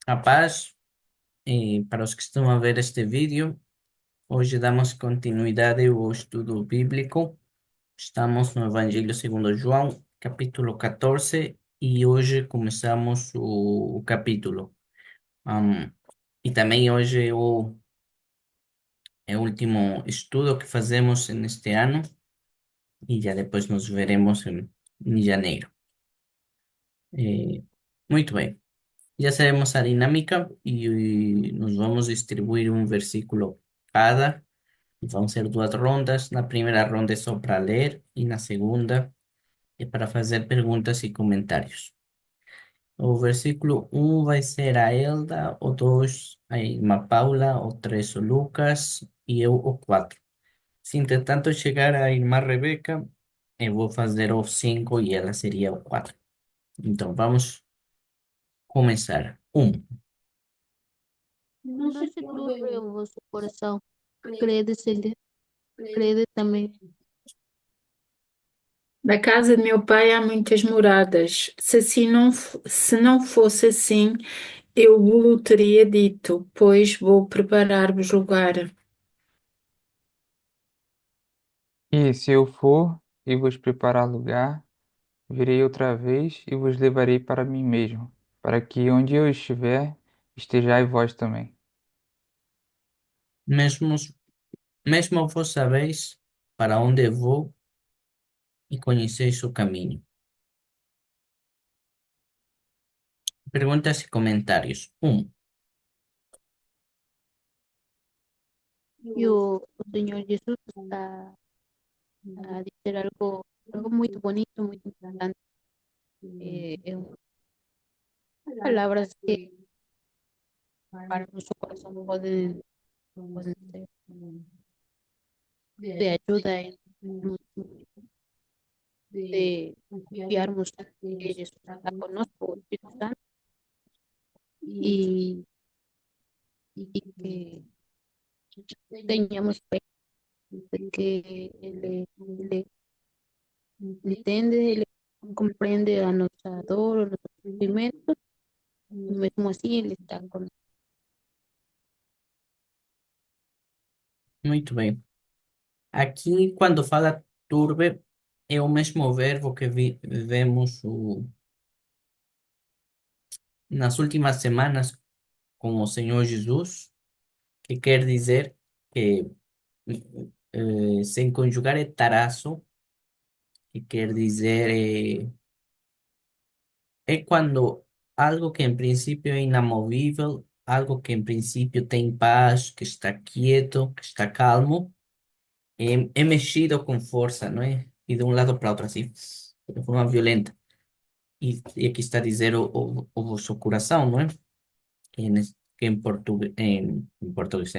A paz, para os que estão a ver este vídeo, hoje damos continuidade ao estudo bíblico. Estamos no Evangelho segundo João, capítulo 14, e hoje começamos o capítulo. Am, e também hoje é o último estudo que fazemos neste ano, e já depois nos veremos em janeiro. Eh, Muito bem. Ya sabemos a dinámica y nos vamos a distribuir un versículo cada. Vão ser duas rondas. Na primeira ronda é só para ler e na segunda é para fazer perguntas e comentários. O versículo um vai ser a Elda, o 2 a irmã Paula, o 3 o Lucas e eu o 4. Se entretanto chegar a irmã Rebeca, eu vou fazer o 5 e ela seria o 4. Então vamos começar. Um. Não se turbe o vosso coração. Credes em Deus, crede também. Na casa de meu pai há muitas moradas. Se assim se não fosse assim, eu vos teria dito, pois vou preparar-vos lugar. E se eu for e vos preparar lugar, virei outra vez e vos levarei para mim mesmo, para que onde eu estiver, estejais vós também. Mesmo Mesmo vós sabeis para onde vou e conheceis o caminho. Perguntas e comentários. Um. E o Senhor Jesus está a dizer algo muito bonito, muito importante. É palavras que para o nosso coração podem ser de ajuda em muitos momentos, de confiarmos que Jesus está conosco, o Espírito Santo, e, e que tenhamos fé de que Ele entende, Ele compreende a nossa dor, o nosso sofrimento, e mesmo assim Ele está conosco. Muito bem. Aqui, quando fala turbe, é o mesmo verbo que vemos nas últimas semanas com o Senhor Jesus, que quer dizer que, sem conjugar, é tarasso, que quer dizer é quando algo que em princípio é inamovível, algo que em princípio tem paz, que está quieto, que está calmo, é mexido com força, não é? E de um lado para outro, assim, de forma violenta. E aqui está a dizer o vosso coração, não é? Que em português, em português,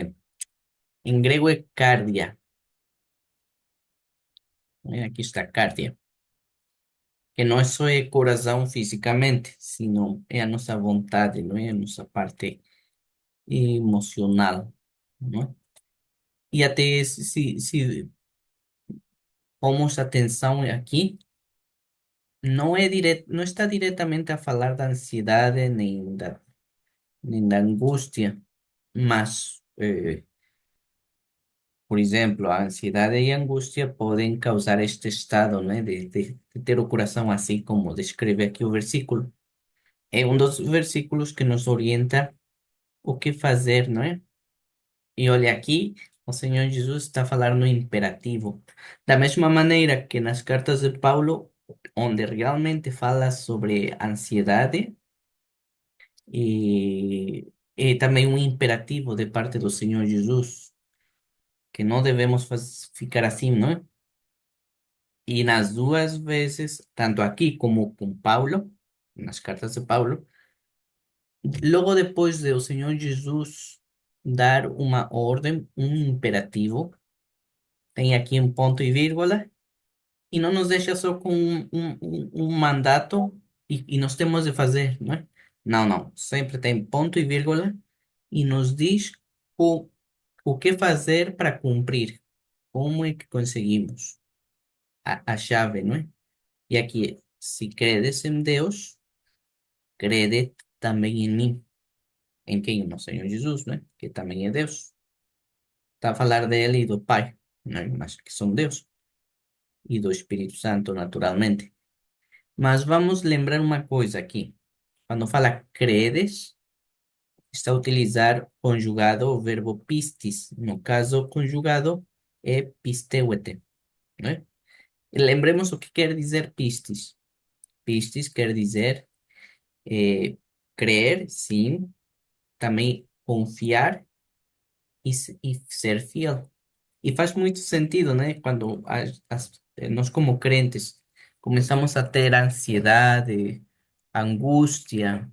em grego é cardia, não é? Aqui está cardia, que não é só é coração fisicamente, sino é a nossa vontade, não é? A nossa parte emocional, não é? E até se pomos atenção aqui, não está diretamente a falar da ansiedade nem da angústia, mas, por exemplo, a ansiedade e a angústia podem causar este estado, né, de ter o coração assim como descreve aqui o versículo. É um dos versículos que nos orienta o que fazer, não é? E olha aqui, o Senhor Jesus está a falar no imperativo. Da mesma maneira que nas cartas de Paulo, onde realmente fala sobre ansiedade, e é também um imperativo de parte do Senhor Jesus, que não devemos ficar assim, não é? E nas duas vezes, tanto aqui como com Paulo, nas cartas de Paulo, logo depois de o Senhor Jesus dar uma ordem, um imperativo, tem aqui um ponto e vírgula, e não nos deixa só com um mandato e nós temos de fazer, não é? Não, não. Sempre tem ponto e vírgula e nos diz o, o que fazer para cumprir. Como é que conseguimos a chave, não é? E aqui, se credes em Deus, crede também em mim. em quem? No Senhor Jesus, né? Que também é Deus. Está a falar dele e do Pai, né? Mas que são Deus. E do Espírito Santo, naturalmente. Mas vamos lembrar uma coisa aqui. Quando fala credes, está a utilizar conjugado o verbo pistis. No caso, conjugado é pisteuete, né? E lembremos o que quer dizer pistis. Pistis quer dizer crer, sim, também confiar e ser fiel. E faz muito sentido, né? Quando nós, como crentes, começamos a ter ansiedade, angústia,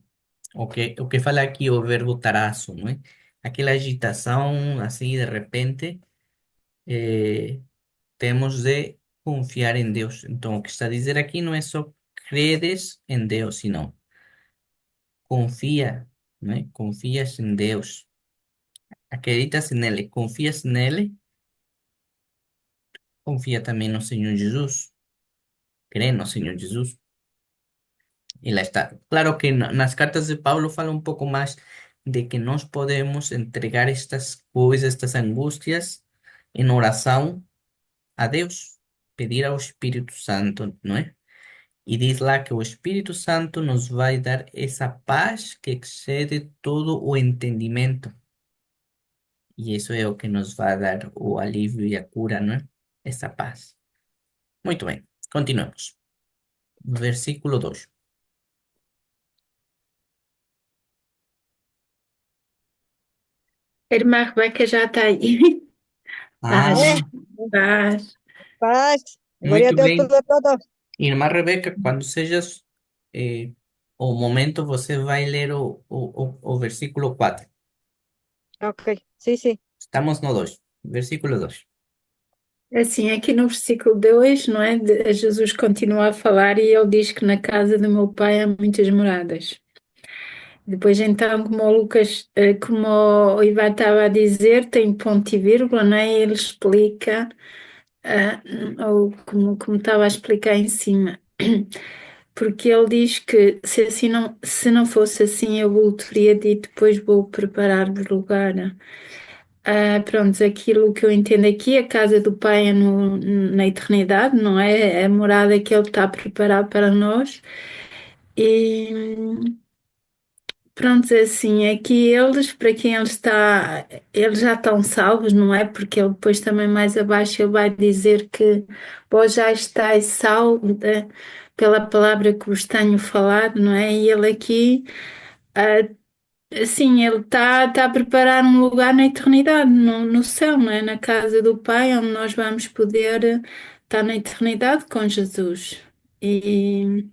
o que fala aqui o verbo taraço, não é? Aquela agitação, assim, de repente, eh, temos de confiar em Deus. Então, o que está a dizer aqui não é só credes em Deus, sino confia, né? Confias em Deus, acreditas nele, confias nele, confia também no Senhor Jesus, crê no Senhor Jesus. Y la está. Claro que nas cartas de Pablo fala un poco más de que nós podemos entregar estas coisas, estas angustias, en oração a Deus, pedir ao Espírito Santo, não é? E diz lá que o Espírito Santo nos vai dar essa paz que excede todo o entendimento. E isso é o que nos vai dar o alívio e a cura, não é? Essa paz. Muito bem, continuamos. Versículo 2. A irmã Rebeca já está aí. Ah, Paz, É, paz. paz. Glória a muito Deus bem. por todos. Irmã Rebeca, quando sejas o momento, você vai ler o versículo 4. Ok, sim, sim. Estamos no 2. Versículo 2. Assim, aqui no versículo 2, não é? Jesus continua a falar e ele diz que na casa do meu pai há muitas moradas. Depois, então, como o Lucas, como o Ivan estava a dizer, tem ponto e vírgula, não é? E ele explica, ou como estava a explicar em cima. Porque ele diz que se não fosse assim, eu vou teria dito, depois vou preparar o lugar. Pronto, aquilo que eu entendo aqui, a casa do Pai é na eternidade, não é? É a morada que Ele está a preparar para nós. E pronto, é assim, aqui eles, para quem ele está, eles já estão salvos, não é? Porque ele depois também mais abaixo ele vai dizer que vós já estáis salvos pela palavra que vos tenho falado, não é? E ele aqui. ah, Sim, ele está a preparar um lugar na eternidade, no céu, não é? Na casa do Pai, onde nós vamos poder estar na eternidade com Jesus. E,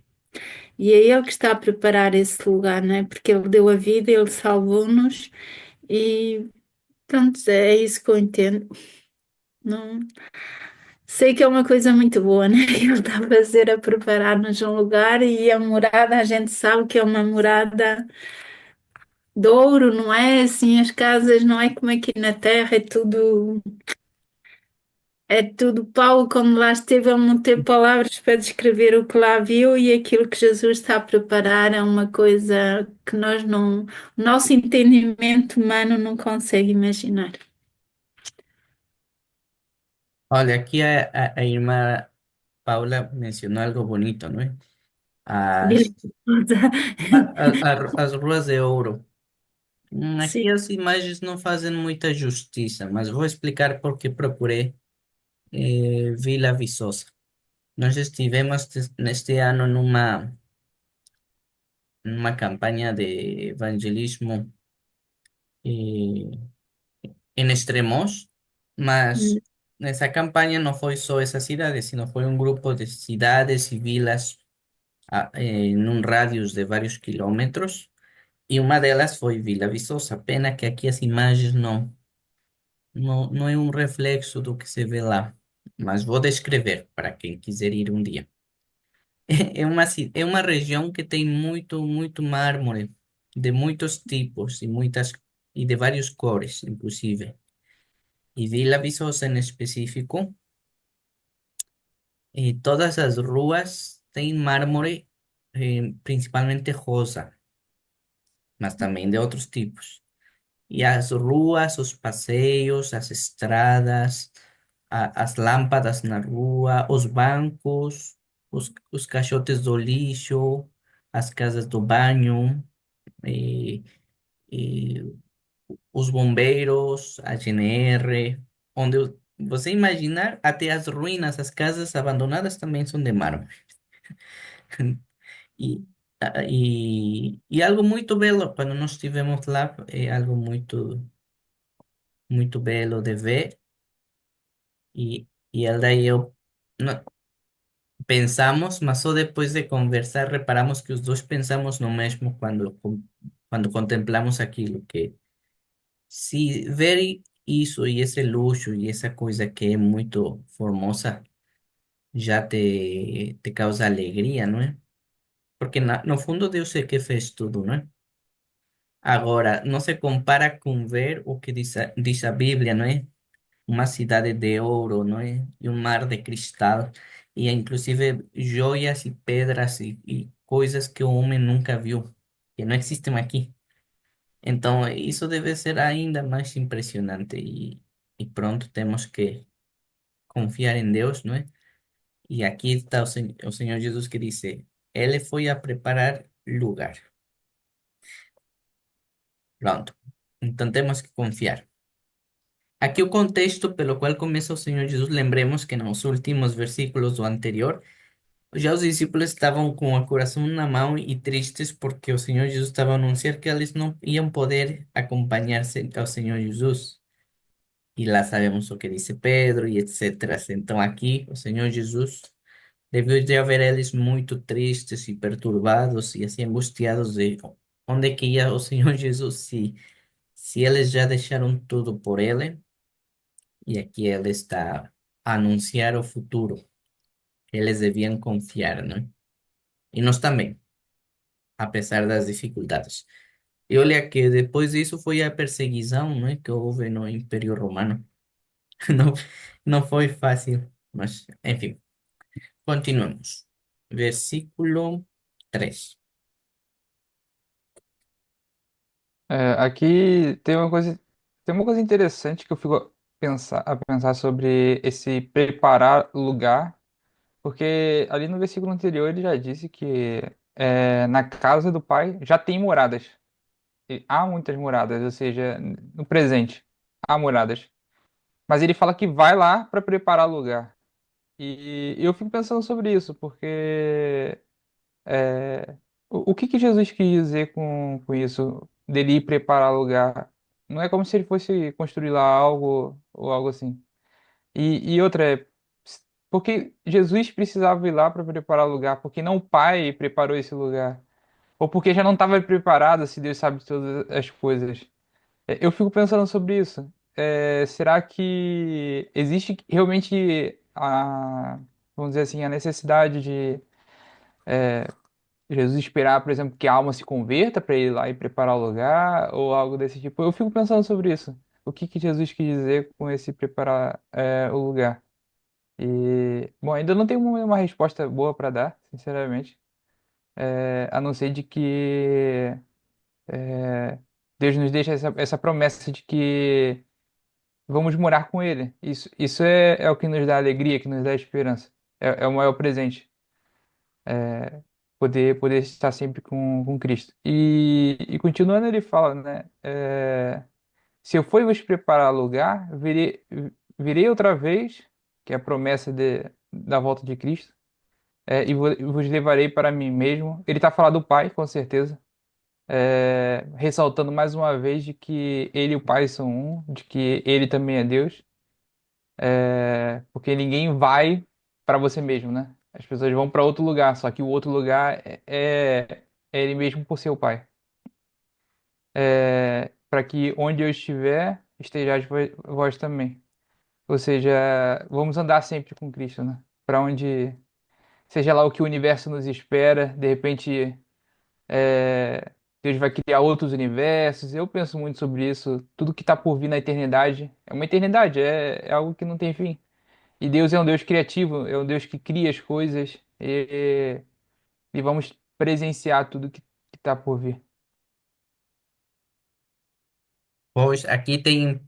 e é Ele que está a preparar esse lugar, não é? Porque Ele deu a vida, Ele salvou-nos e pronto, é isso que eu entendo. Não, sei que é uma coisa muito boa, né? Ele está a fazer, a preparar-nos um lugar e a morada, a gente sabe que é uma morada de ouro, não é? Assim, as casas não é como aqui na Terra, é tudo Paulo, quando lá esteve, ele não teve palavras para descrever o que lá viu e aquilo que Jesus está a preparar é uma coisa que nós não, o nosso entendimento humano não consegue imaginar. Olha, aqui a irmã Paula mencionou algo bonito, não é? As, as ruas de ouro. Sim. Aqui as imagens não fazem muita justiça, mas vou explicar porque procurei Vila Viçosa. Nós estivemos neste ano numa campanha de evangelismo eh, em Extremos, mas Hum, nessa campanha não foi só essa cidade, sino foi um grupo de cidades e vilas num rádios de vários quilômetros, e uma delas foi Vila Viçosa. Pena que aqui as imagens não é um reflexo do que se vê lá, mas vou descrever para quem quiser ir um dia. É uma região que tem muito, muito mármore, de muitos tipos e de várias cores, inclusive. E Vila Viçosa em específico, todas as ruas têm mármore, principalmente rosa. mas também de outros tipos. E as ruas, os passeios, as estradas, as lâmpadas na rua, os bancos, os caixotes do lixo, as casas do banho, e, e os bombeiros, a GNR, onde você imaginar, até as ruínas, as casas abandonadas também são de mármore. E, e algo muito belo, quando nós estivemos lá, é algo muito belo de ver. E Alda e eu pensamos, mas só depois de conversar reparamos que os dois pensamos no mesmo quando contemplamos aquilo, que se ver isso e esse luxo e essa coisa que é muito formosa já te causa alegria, não é? Porque no fundo Deus é que fez tudo, não é? Agora, não se compara com ver o que diz a Bíblia, não é? Uma cidade de ouro, não é? E um mar de cristal, e inclusive joias e pedras e coisas que o homem nunca viu, que não existem aqui. Então, isso deve ser ainda mais impressionante e pronto, temos que confiar em Deus, não é? E aqui está o Senhor Jesus que disse, Ele foi a preparar lugar. Pronto. Então temos que confiar. Aqui o contexto pelo qual começa o Senhor Jesus, lembremos que nos últimos versículos do anterior, já os discípulos estavam com o coração na mão e tristes porque o Senhor Jesus estava a anunciar que eles não iam poder acompanhar-se ao Senhor Jesus. E lá sabemos o que disse Pedro e etc. Então aqui o Senhor Jesus deviu de haver eles muito tristes e perturbados e assim angustiados de onde é que ia o Senhor Jesus se eles já deixaram tudo por Ele e aqui Ele está a anunciar o futuro. Eles deviam confiar, não é? E nós também, apesar das dificuldades. E olha que depois disso foi a perseguição, não é, que houve no Império Romano. Não, não foi fácil, mas enfim, continuamos. Versículo 3. Aqui tem uma coisa interessante que eu fico a pensar sobre esse preparar lugar, porque ali no versículo anterior ele já disse que na casa do pai já tem moradas. E há muitas moradas, ou seja, no presente há moradas. Mas ele fala que vai lá para preparar lugar. E eu fico pensando sobre isso, porque é, o que que Jesus quis dizer com isso, dele ir preparar lugar? Não é como se ele fosse construir lá algo ou algo assim. E outra é, porque Jesus precisava ir lá para preparar lugar? Porque não o Pai preparou esse lugar? Ou porque já não estava preparado, se Deus sabe todas as coisas? Eu fico pensando sobre isso. Será que existe realmente vamos dizer assim, a necessidade de Jesus esperar, por exemplo, que a alma se converta para ir lá e preparar o lugar ou algo desse tipo? Eu fico pensando sobre isso. O que que Jesus quis dizer com esse preparar o lugar? E, bom, ainda não tenho uma resposta boa para dar, sinceramente, a não ser de que Deus nos deixa essa promessa de que vamos morar com Ele. Isso é o que nos dá alegria, que nos dá esperança. É o maior presente. Poder estar sempre com Cristo. E continuando, ele fala, né? Se eu for vos preparar lugar, virei outra vez, que é a promessa da volta de Cristo, e vos levarei para mim mesmo. Ele está falando do Pai, com certeza. Ressaltando mais uma vez de que ele e o Pai são um, de que ele também é Deus. Porque ninguém vai para você mesmo, né? As pessoas vão para outro lugar, só que o outro lugar é ele mesmo por ser o Pai. Para que onde eu estiver, estejais vós também. Ou seja, vamos andar sempre com Cristo, né? Para onde, seja lá o que o universo nos espera, de repente Deus vai criar outros universos. Eu penso muito sobre isso. Tudo que está por vir na eternidade é uma eternidade, é algo que não tem fim. E Deus é um Deus criativo, é um Deus que cria as coisas e vamos presenciar tudo que está por vir. Pois aqui tem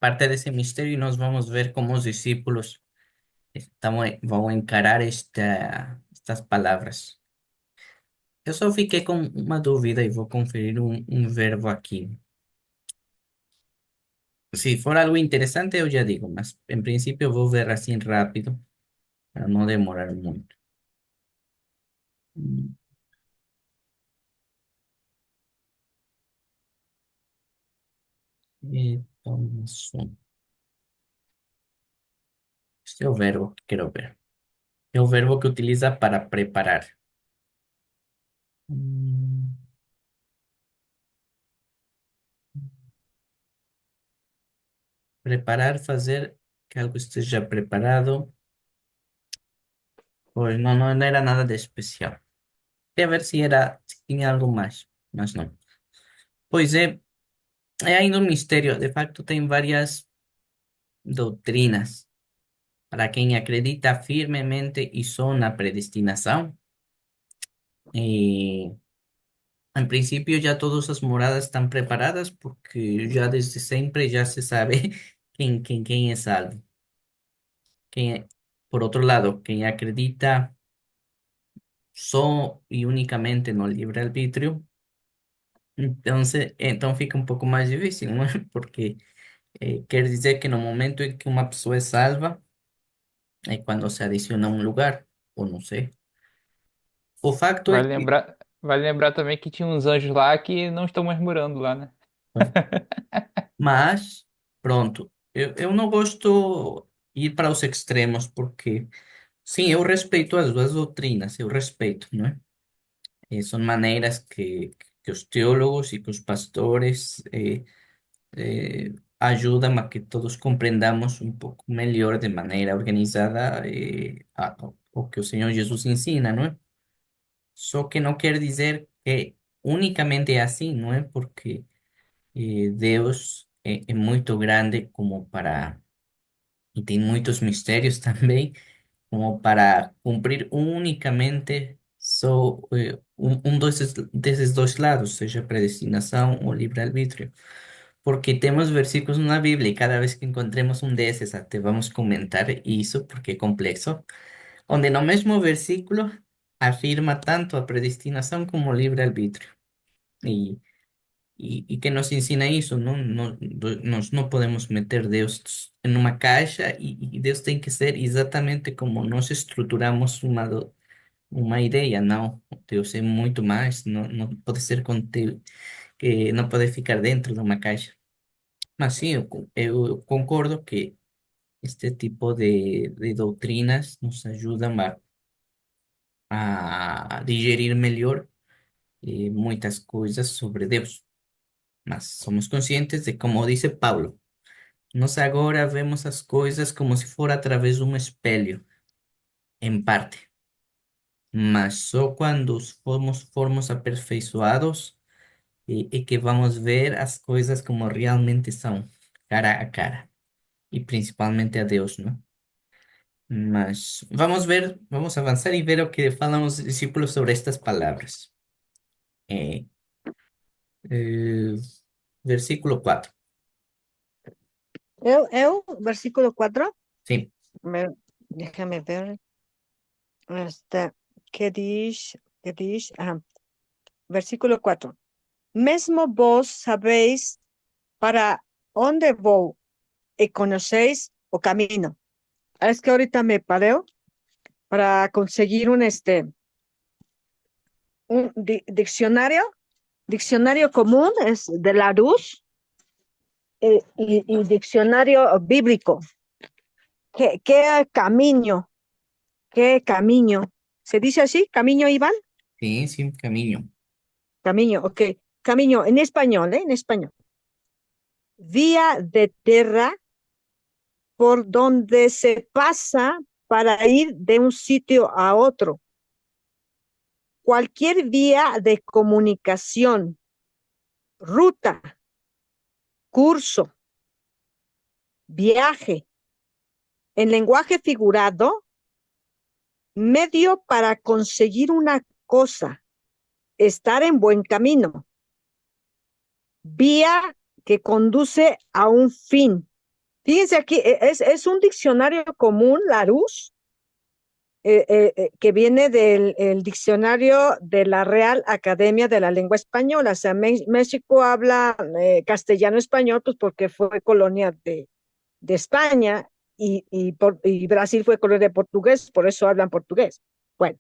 parte desse mistério e nós vamos ver como os discípulos vão encarar estas palavras. Eu só fiquei com uma dúvida e vou conferir um verbo aqui. Se for algo interesante, eu já digo, mas em princípio eu vou ver assim rápido, para não demorar muito. Hum, Então, este é o verbo que quero ver. É o verbo que utiliza para preparar. Hum, Preparar, fazer que algo esteja preparado. Pois não era nada de especial. Queria ver se tinha algo mais, mas não. Pois é ainda um mistério. De facto, tem várias doutrinas. Para quem acredita firmemente e só na predestinação, e, em princípio já todas as moradas estão preparadas, porque já desde sempre já se sabe quem é salvo. Por outro lado, quem acredita só e unicamente no livre-arbítrio, então fica um pouco mais difícil, não é? Porque quer dizer que no momento em que uma pessoa é salva, é quando se adiciona um lugar, ou não sei. O facto é que, Vale lembrar também que tinha uns anjos lá que não estão mais morando lá, né? mas, pronto, eu não gosto de ir para os extremos, porque, sim, eu respeito as duas doutrinas, eu respeito, não é? São maneiras que os teólogos e que os pastores ajudam a que todos compreendamos um pouco melhor, de maneira organizada, o que o Senhor Jesus ensina, não é? Só que não quer dizer que unicamente é assim, não é? Porque Deus é muito grande como para, e tem muitos mistérios também, como para cumprir unicamente só um desses dois lados, seja predestinação ou livre-arbítrio. Porque temos versículos na Bíblia y cada vez que encontremos um desses, até vamos comentar isso, porque é complexo, onde no mesmo versículo afirma tanto a predestinação como o livre-arbítrio. E, e que nos ensina isso, não? Nós não podemos meter Deus em uma caixa e Deus tem que ser exatamente como nós estruturamos uma ideia, não. Deus é muito mais, não pode ser contido, que não pode ficar dentro de uma caixa. Mas sim, eu concordo que este tipo de doutrinas nos ajudam a digerir melhor muitas coisas sobre Deus. Mas somos conscientes de, como dice Paulo, nós agora vemos as coisas como se fora através de um espelho, em parte. Mas só quando formos aperfeiçoados e que vamos ver as coisas como realmente são, cara a cara. E principalmente a Deus, não? Mas vamos ver, vamos avançar y ver o que falam os discípulos sobre estas palavras. Eh, eh, Versículo 4. Versículo 4. Sí, Déjame ver. Este, ¿qué dice? Ajá. Versículo 4. Mesmo vos sabéis para dónde voy y conocéis o camino. Es que ahorita me pareo para conseguir un diccionario común, es de la luz, y diccionario bíblico. ¿Qué camino? ¿Qué camino? ¿Se dice así? ¿Camino, Iván? sí, camino. Camino, ok. Camino, en español, ¿eh? En español. Vía de tierra por donde se pasa para ir de un sitio a otro. Cualquier vía de comunicación, ruta, curso, viaje. En lenguaje figurado, medio para conseguir una cosa, estar en buen camino. Vía que conduce a un fin. Fíjense aquí, es un diccionario común, Larousse, que viene del el diccionario de la Real Academia de la Lengua Española. O sea, México habla castellano-español, pues porque fue colonia de España y Brasil fue colonia de portugués, por eso hablan portugués. Bueno,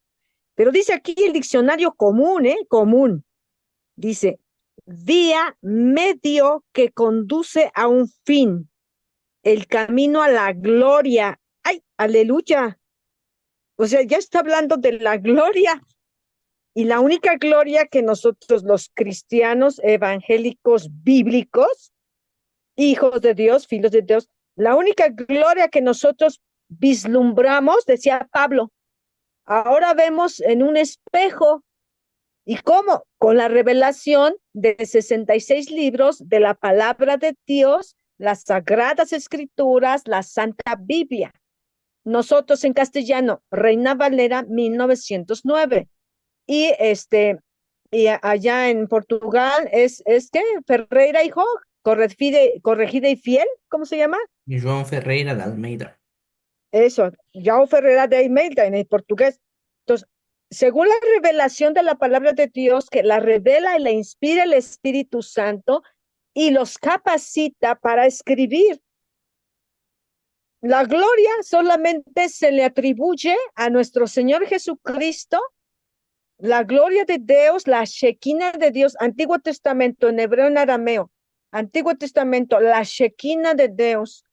pero dice aquí el diccionario común, común, dice, vía, medio que conduce a un fin, el camino a la gloria. ¡Ay, aleluya! O sea, ya está hablando de la gloria. Y la única gloria que nosotros los cristianos evangélicos bíblicos, hijos de Dios, filhos de Dios, la única gloria que nosotros vislumbramos, decía Pablo, ahora vemos en un espejo. ¿Y cómo? Con la revelación de 66 libros de la palabra de Dios, las Sagradas Escrituras, la Santa Biblia. Nosotros en castellano, Reina Valera 1909. Y allá en Portugal es ¿qué? Ferreira hijo, corregida y fiel, ¿cómo se llama? Y João Ferreira de Almeida. Eso, João Ferreira de Almeida en el portugués. Entonces, según la revelación de la palabra de Dios, que la revela y la inspira el Espíritu Santo y los capacita para escribir. La gloria solamente se le atribuye a nuestro Señor Jesucristo, la gloria de Dios, la Shekinah de Dios, Antiguo Testamento, en hebreo, en arameo, Antiguo Testamento, la Shekinah de Dios,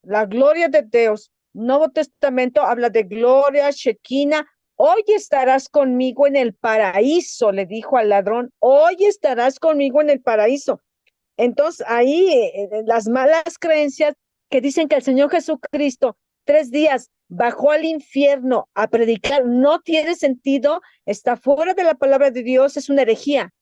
la gloria de Dios. Nuevo Testamento habla de gloria, Shekinah. Hoy estarás conmigo en el paraíso, le dijo al ladrón, hoy estarás conmigo en el paraíso. Entonces ahí las malas creencias que dicen que el Señor Jesucristo 3 días bajó al infierno a predicar, no tiene sentido, está fuera de la palabra de Dios, es una herejía.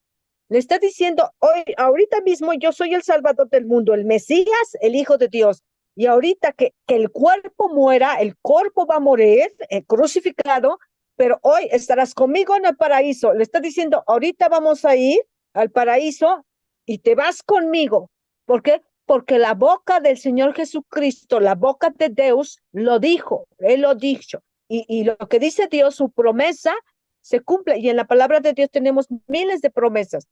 Le está diciendo, hoy, ahorita mismo yo soy el Salvador del mundo, el Mesías, el Hijo de Dios. Y ahorita que el cuerpo muera, el cuerpo va a morir crucificado, pero hoy estarás conmigo en el paraíso. Le está diciendo, ahorita vamos a ir al paraíso y te vas conmigo. ¿Por qué? Porque la boca del Señor Jesucristo, la boca de Dios, lo dijo, Él lo dicho. Y lo que dice Dios, su promesa, se cumple. Y en la palabra de Dios tenemos miles de promesas.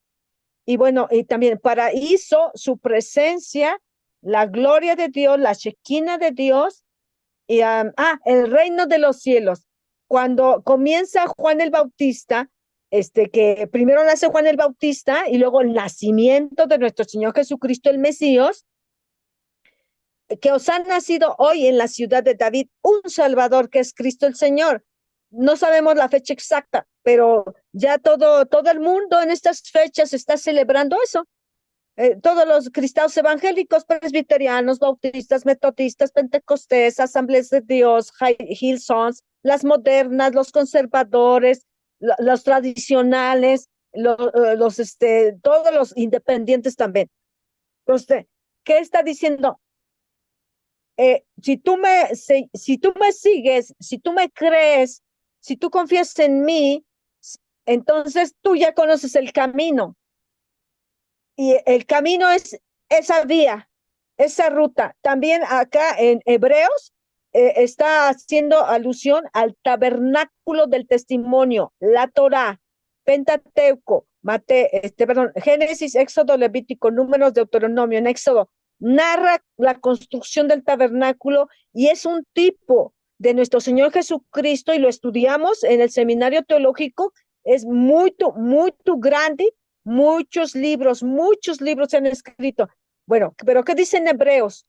Y bueno, y también paraíso, su presencia, la gloria de Dios, la Shekinah de Dios, y el reino de los cielos. Cuando comienza Juan el Bautista, que primero nace Juan el Bautista y luego el nacimiento de nuestro Señor Jesucristo el Mesías, que os ha nacido hoy en la ciudad de David un Salvador que es Cristo el Señor. No sabemos la fecha exacta, pero ya todo el mundo en estas fechas está celebrando eso. Todos los cristianos evangélicos, presbiterianos, bautistas, metodistas, pentecostés, asambleas de Dios, Hillsongs, las modernas, los conservadores, los tradicionales, todos los independientes también. Entonces, ¿qué está diciendo? Si tú me sigues, si tú me crees, si tú confías en mí, entonces tú ya conoces el camino. Y el camino es esa vía, esa ruta. También acá en Hebreos está haciendo alusión al tabernáculo del testimonio, la Torá, Pentateuco, Génesis, Éxodo, Levítico, Números, Deuteronomio. En Éxodo narra la construcción del tabernáculo y es un tipo de nuestro Señor Jesucristo y lo estudiamos en el seminario teológico. Es muy grande. Muchos libros se han escrito. Bueno, pero ¿qué dicen Hebreos?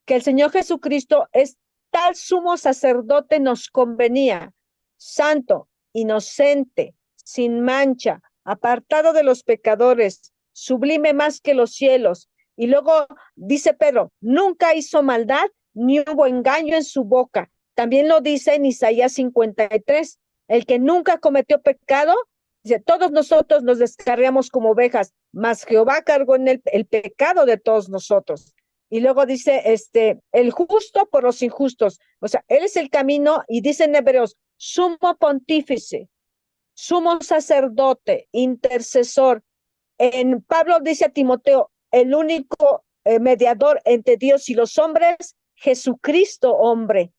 Que el Señor Jesucristo es tal sumo sacerdote nos convenía, santo, inocente, sin mancha, apartado de los pecadores, sublime más que los cielos. Y luego dice Pedro, nunca hizo maldad, ni hubo engaño en su boca. También lo dice en Isaías 53, el que nunca cometió pecado. Dice, todos nosotros nos descarriamos como ovejas, mas Jehová cargó en el pecado de todos nosotros. Y luego dice, el justo por los injustos. O sea, él es el camino y dice en Hebreos, sumo pontífice, sumo sacerdote, intercesor. En Pablo dice a Timoteo, el único mediador entre Dios y los hombres, Jesucristo hombre.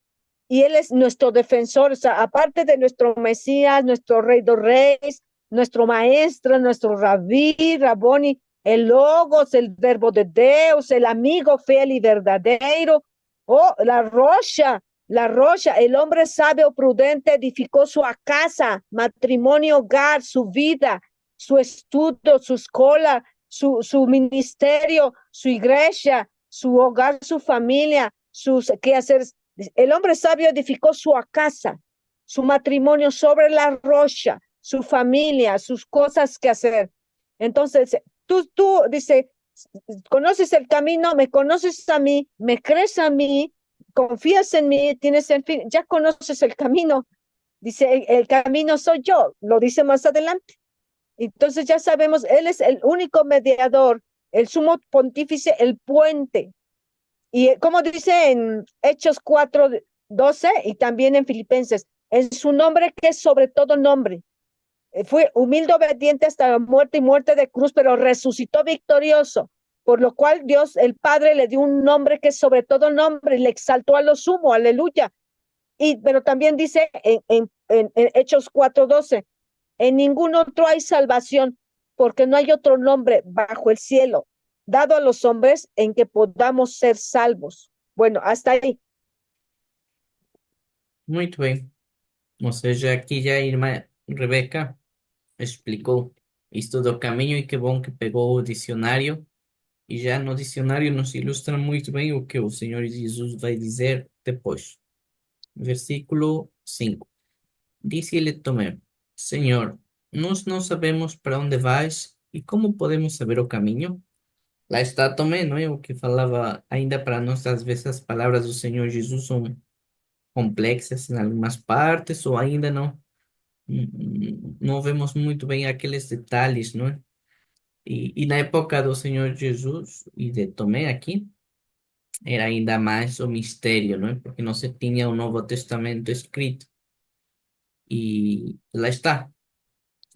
Y Él es nuestro defensor, o sea, aparte de nuestro Mesías, nuestro Rey de Reyes, nuestro Maestro, nuestro Rabí, Raboni, el Logos, el Verbo de Dios, el amigo fiel y verdadero, oh, la rocha, el hombre sabio, prudente, edificó su casa, matrimonio, hogar, su vida, su estudio, su escuela, su ministerio, su iglesia, su hogar, su familia, sus quehaceres. El hombre sabio edificó su casa, su matrimonio sobre la rocha, su familia, sus cosas que hacer. Entonces, dice, conoces el camino, me conoces a mí, me crees a mí, confías en mí, tienes el fin, ya conoces el camino. Dice, el camino soy yo, lo dice más adelante. Entonces ya sabemos, Él es el único mediador, el sumo pontífice, el puente. Y como dice en Hechos 4:12 y también en Filipenses, en su nombre que es sobre todo nombre. Fue humilde, obediente hasta la muerte y muerte de cruz, pero resucitó victorioso, por lo cual Dios, el Padre, le dio un nombre que es sobre todo nombre y le exaltó a lo sumo, aleluya. Pero también dice en Hechos 4:12, en ningún otro hay salvación, porque no hay otro nombre bajo el cielo dado a los hombres en que podamos ser salvos. Bueno, hasta ahí. Muito bem. Ou seja, aqui já a irmã Rebeca explicou isto do caminho e que bom que pegou o dicionário. E já no dicionário nos ilustra muito bem o que o Senhor Jesus vai dizer depois. Versículo 5. Disse-lhe Tomé: Senhor, nós não sabemos para onde vais e como podemos saber o caminho? Lá está Tomé, não é? O que falava, ainda para nós, às vezes as palavras do Senhor Jesus são complexas em algumas partes ou ainda não vemos muito bem aqueles detalhes, não é? E na época do Senhor Jesus e de Tomé aqui, era ainda mais o mistério, não é? Porque não se tinha o Novo Testamento escrito. E lá está.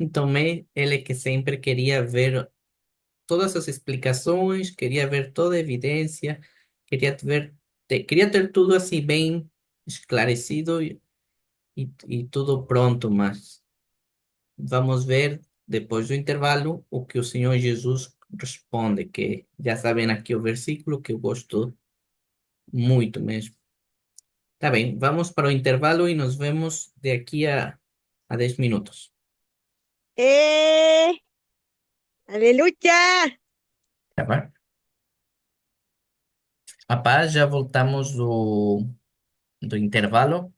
Então, ele que sempre queria ver todas as explicações, queria ver toda a evidência, queria ter tudo assim bem esclarecido e tudo pronto, mas vamos ver depois do intervalo o que o Senhor Jesus responde, que já sabem aqui o versículo que eu gosto muito mesmo. Tá bem, vamos para o intervalo e nos vemos de aqui a 10 minutos. Aleluya. Tá bem? Rapaz, já voltamos do intervalo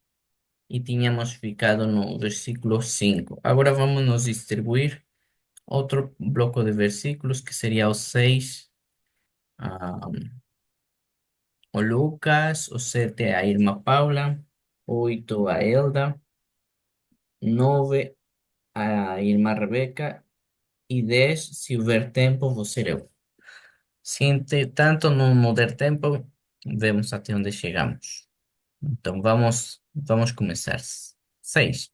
e tínhamos ficado no versículo 5. Agora vamos nos distribuir outro bloco de versículos que seria o 6, ah, o Lucas, o 7 a irmã Paula, 8 a Elda, 9 a irmã Rebeca e 10, se houver tempo, vou ser eu. Se tanto não der tempo, vemos até onde chegamos. Então vamos começar. 6.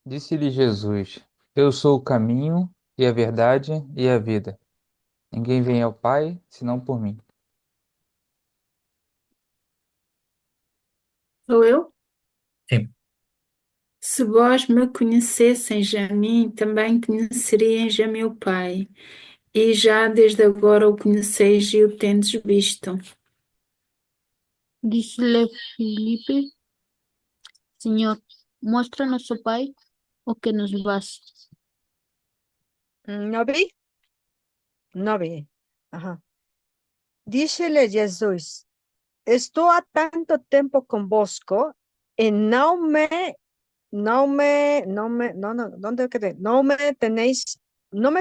Disse-lhe Jesus: Eu sou o caminho e a verdade e a vida. Ninguém vem ao Pai senão por mim. Sou eu? Sim. Se vós me conhecesseis a mim, também conheceríeis a meu Pai. E já desde agora o conheceis e o tendes visto. Dícele Felipe, Señor, muéstranos, oh Pai, o que nos basta. ¿No vi? No vi. Ajá. Dícele Jesús, estoy a tanto tiempo con vosco y no me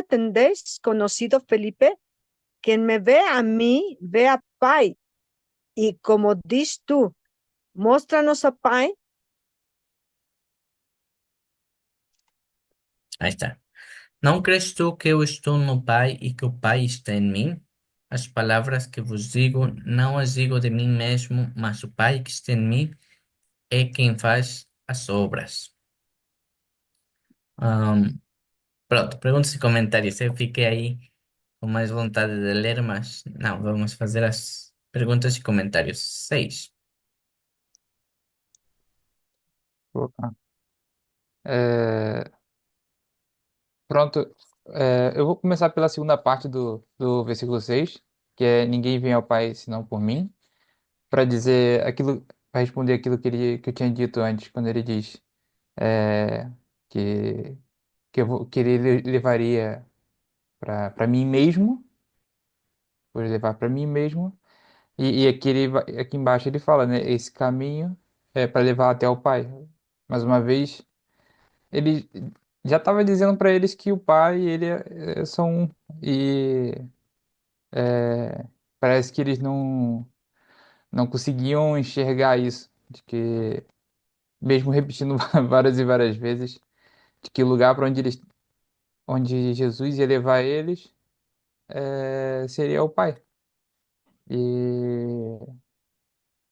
tendéis conocido, Felipe. Quien me ve a mí, ve a Pai. Y como dices tú, muéstranos a Pai. Aí está. Não crês tu que eu estou no Pai e que o Pai está em mim? As palavras que vos digo, não as digo de mim mesmo, mas o Pai que está em mim é quem faz as obras. Pronto, perguntas e comentários. Eu fiquei aí com mais vontade de ler, mas não, vamos fazer as perguntas e comentários. 6. Opa. É, pronto. Eu vou começar pela segunda parte do versículo 6, que é: ninguém vem ao Pai senão por mim, para dizer aquilo, para responder aquilo que eu tinha dito antes, quando ele diz é, que, que ele levaria para mim mesmo, vou levar para mim mesmo, e aqui, aqui embaixo ele fala, né, esse caminho é para levar até o Pai. Mais uma vez, ele já estava dizendo para eles que o Pai e ele são um, e é, parece que eles não conseguiam enxergar isso, de que, mesmo repetindo várias e várias vezes, de que o lugar para onde Jesus ia levar eles seria o Pai. E,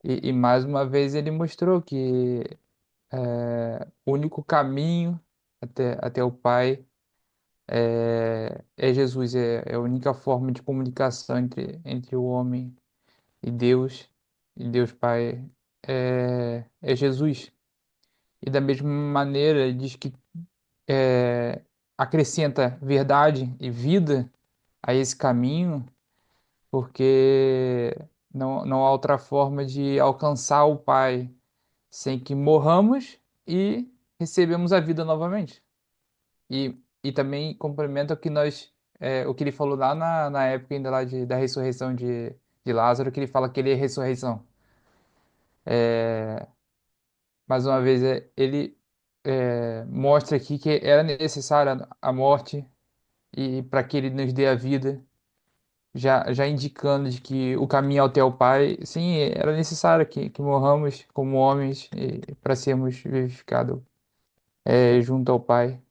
e mais uma vez ele mostrou que o único caminho até o Pai é Jesus, é a única forma de comunicação entre o homem e Deus Pai é Jesus. E da mesma maneira, ele diz que acrescenta verdade e vida a esse caminho, porque não há outra forma de alcançar o Pai sem que morramos e recebemos a vida novamente. E também complementa o que o que ele falou lá na época ainda lá da ressurreição de Lázaro, que ele fala que ele é ressurreição. Mais uma vez, ele mostra aqui que era necessária a morte e para que ele nos dê a vida, já indicando de que o caminho até o Pai, sim, era necessário que morramos como homens para sermos vivificados junto ao Pai.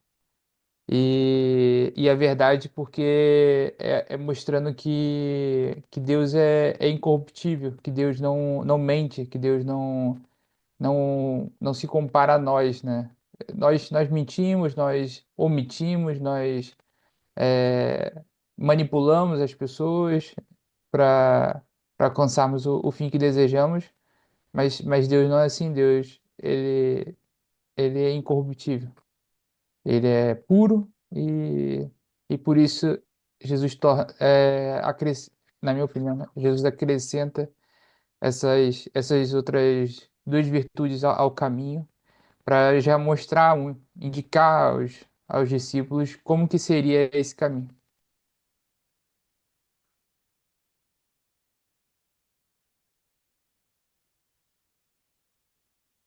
E a verdade, porque é mostrando que Deus é incorruptível, que Deus não mente, que Deus não se compara a nós, né? Nós mentimos, nós omitimos, nós é, manipulamos as pessoas para alcançarmos o fim que desejamos, mas Deus não é assim, Deus, ele é incorruptível. Ele é puro e por isso Jesus na minha opinião, né, Jesus acrescenta essas outras duas virtudes ao caminho para já mostrar, indicar aos discípulos como que seria esse caminho.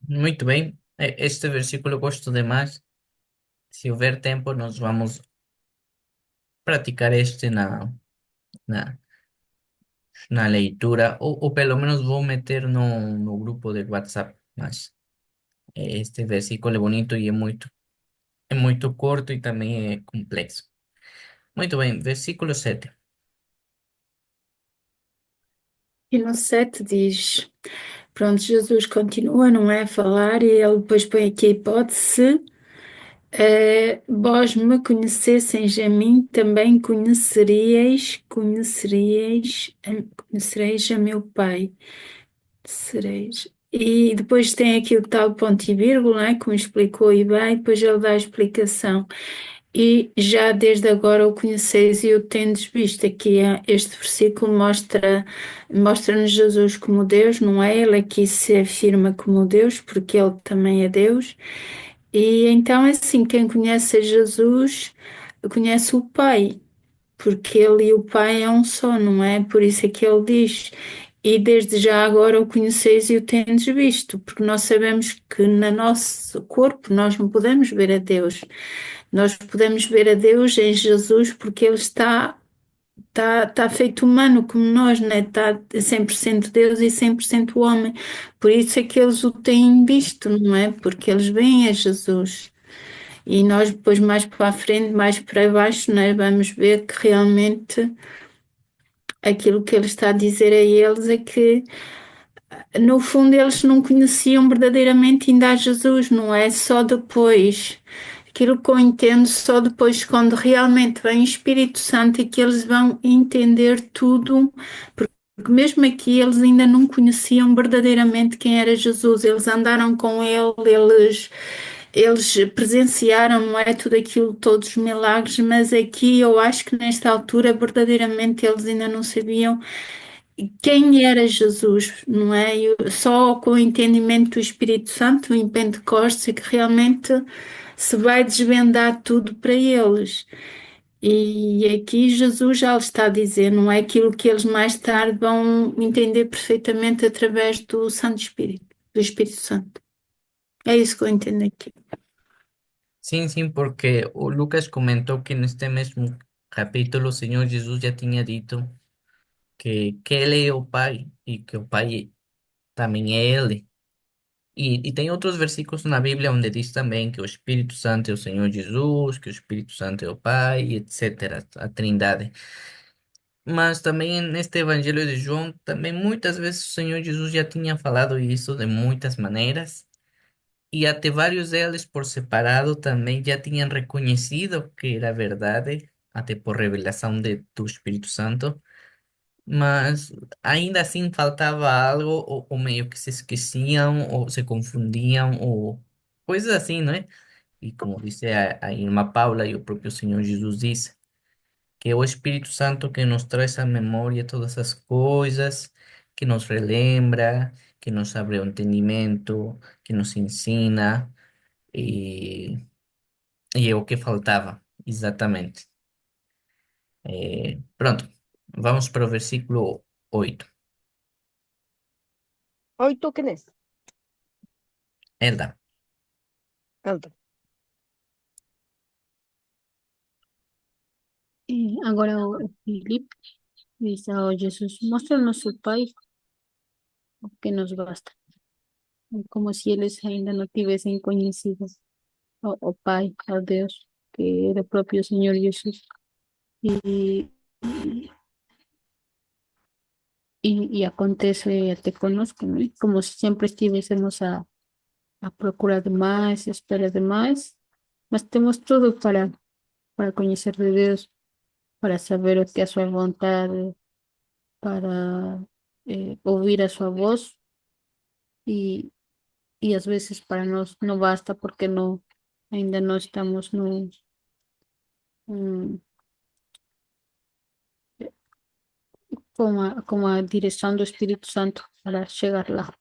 Muito bem. Este versículo gosto demais. Se houver tempo, nós vamos praticar este na, na leitura, ou pelo menos vou meter no grupo de WhatsApp. Mas este versículo é bonito e é muito curto e também é complexo. Muito bem, versículo 7. E no 7 diz, pronto, Jesus continua, não é, a falar, e ele depois põe aqui a hipótese, vós me conhecesseis a mim, também conhecereis a meu Pai. Sereis. E depois tem aqui o tal ponto e vírgula, né, como explicou e bem, depois ele dá a explicação. E já desde agora o conheceis e o tendes visto. Aqui este versículo mostra-nos Jesus como Deus, não é? Ele aqui se afirma como Deus, porque ele também é Deus. E então, assim, quem conhece a Jesus conhece o Pai, porque ele e o Pai é um só, não é? Por isso é que ele diz, e desde já agora o conheceis e o tendes visto, porque nós sabemos que no nosso corpo nós não podemos ver a Deus. Nós podemos ver a Deus em Jesus porque ele está feito humano como nós, né? Está 100% Deus e 100% homem. Por isso é que eles o têm visto, não é? Porque eles veem a Jesus. E nós depois mais para a frente, mais para baixo, nós vamos ver que realmente aquilo que ele está a dizer a eles é que no fundo eles não conheciam verdadeiramente ainda a Jesus, não é? Só depois aquilo que eu entendo só depois, quando realmente vem o Espírito Santo, é que eles vão entender tudo, porque mesmo aqui eles ainda não conheciam verdadeiramente quem era Jesus. Eles andaram com ele, eles presenciaram, não é, tudo aquilo, todos os milagres, mas aqui eu acho que nesta altura verdadeiramente eles ainda não sabiam quem era Jesus, não é? Só com o entendimento do Espírito Santo em Pentecostes é que realmente se vai desvendar tudo para eles. E aqui Jesus já lhe está a dizer, não é aquilo que eles mais tarde vão entender perfeitamente através do Santo Espírito, do Espírito Santo. É isso que eu entendo aqui. Sí, porque Lucas comentó que en este mismo capítulo el Señor Jesús ya tenía dicho que Él es el Pai y que el Pai también es Él. Y tem otros versículos na Bíblia onde diz também que o Espírito Santo é o Senhor Jesus, que o Espírito Santo é o Pai, etc., a Trindade. Mas também neste Evangelho de João, também muitas vezes o Senhor Jesus já tinha falado isso de muitas maneiras, e até vários deles por separado também já tinham reconhecido que era verdade, até por revelação do Espírito Santo, mas ainda assim faltava algo, ou meio que se esqueciam, ou se confundiam, ou coisas assim, não é? E como disse a irmã Paula e o próprio Senhor Jesus disse, que é o Espírito Santo que nos traz à memória todas as coisas, que nos relembra, que nos abre o entendimento, que nos ensina, e, e é o que faltava, exatamente. Pronto, vamos para o versículo 8. ¿Hoy tú quién es? Elda. Elda. Agora o Filipe diz ao Jesus, mostra-nos o Pai, o que nos basta. Como se eles ainda não tivessem conhecido o Pai, ao Deus, que era o próprio Senhor Jesus. E, e acontece até conosco, não é? Como se sempre estivéssemos a procura de mais, a espera de mais, mas temos tudo para conhecer de Deus, para saber o que é a sua vontade, para ouvir a sua voz e, e às vezes para nós não basta porque não, ainda não estamos no, hum, com a direção do Espírito Santo para chegar lá.